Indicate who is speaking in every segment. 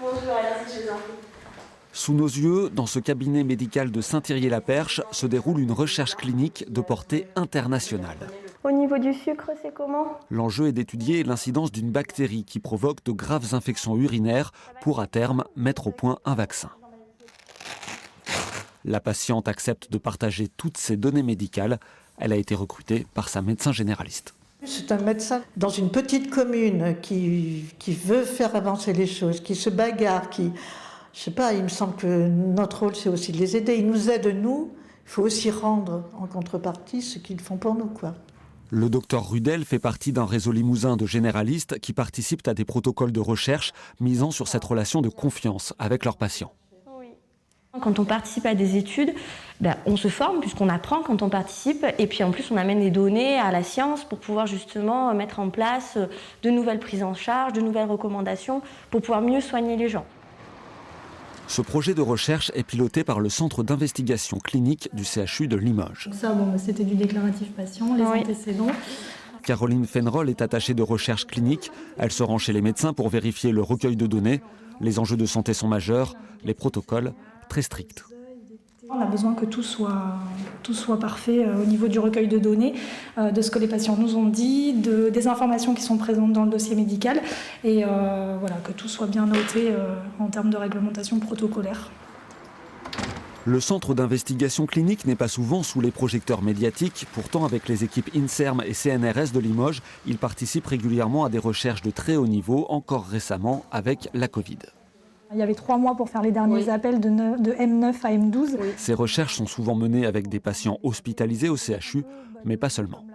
Speaker 1: Bonjour, allez-y, je vous en prie.
Speaker 2: Sous nos yeux, dans ce cabinet médical de Saint-Thirier-la-Perche, se déroule une recherche clinique de portée internationale.
Speaker 1: Au niveau du sucre, c'est comment?
Speaker 2: L'enjeu est d'étudier l'incidence d'une bactérie qui provoque de graves infections urinaires pour, à terme, mettre au point un vaccin. La patiente accepte de partager toutes ses données médicales. Elle a été recrutée par sa médecin généraliste.
Speaker 3: C'est un médecin dans une petite commune qui veut faire avancer les choses, qui se bagarre, je sais pas, il me semble que notre rôle c'est aussi de les aider. Ils nous aident nous, il faut aussi rendre en contrepartie ce qu'ils font pour nous, quoi.
Speaker 2: Le docteur Rudel fait partie d'un réseau limousin de généralistes qui participent à des protocoles de recherche misant sur cette relation de confiance avec leurs patients.
Speaker 4: Quand on participe à des études, on se forme puisqu'on apprend quand on participe et puis en plus on amène des données à la science pour pouvoir justement mettre en place de nouvelles prises en charge, de nouvelles recommandations pour pouvoir mieux soigner les gens.
Speaker 2: Ce projet de recherche est piloté par le Centre d'investigation clinique du CHU de Limoges.
Speaker 5: Ça, c'était du déclaratif patient, les antécédents.
Speaker 2: Caroline Fenrol est attachée de recherche clinique. Elle se rend chez les médecins pour vérifier le recueil de données. Les enjeux de santé sont majeurs, les protocoles très stricts.
Speaker 5: On a besoin que tout soit parfait au niveau du recueil de données, de ce que les patients nous ont dit, des informations qui sont présentes dans le dossier médical et que tout soit bien noté en termes de réglementation protocolaire.
Speaker 2: Le centre d'investigation clinique n'est pas souvent sous les projecteurs médiatiques. Pourtant, avec les équipes INSERM et CNRS de Limoges, il participe régulièrement à des recherches de très haut niveau, encore récemment avec la Covid.
Speaker 5: Il y avait 3 mois pour faire les derniers appels de M9 à M12.
Speaker 2: Ces recherches sont souvent menées avec des patients hospitalisés au CHU, mais pas seulement.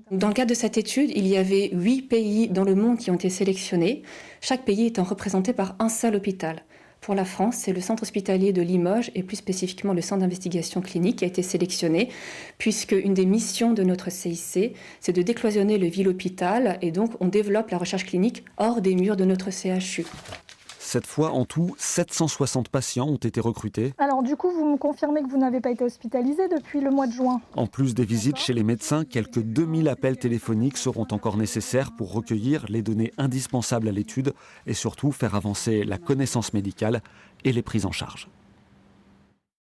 Speaker 6: Dans le cadre de cette étude, il y avait 8 pays dans le monde qui ont été sélectionnés, chaque pays étant représenté par un seul hôpital. Pour la France, c'est le centre hospitalier de Limoges et plus spécifiquement le centre d'investigation clinique qui a été sélectionné, puisque une des missions de notre CIC, c'est de décloisonner le ville-hôpital et donc on développe la recherche clinique hors des murs de notre CHU.
Speaker 2: Cette fois, en tout, 760 patients ont été recrutés.
Speaker 5: Alors du coup, vous me confirmez que vous n'avez pas été hospitalisé depuis le mois de juin?
Speaker 2: En plus des visites chez les médecins, quelques 2000 appels téléphoniques seront encore nécessaires pour recueillir les données indispensables à l'étude et surtout faire avancer la connaissance médicale et les prises en charge.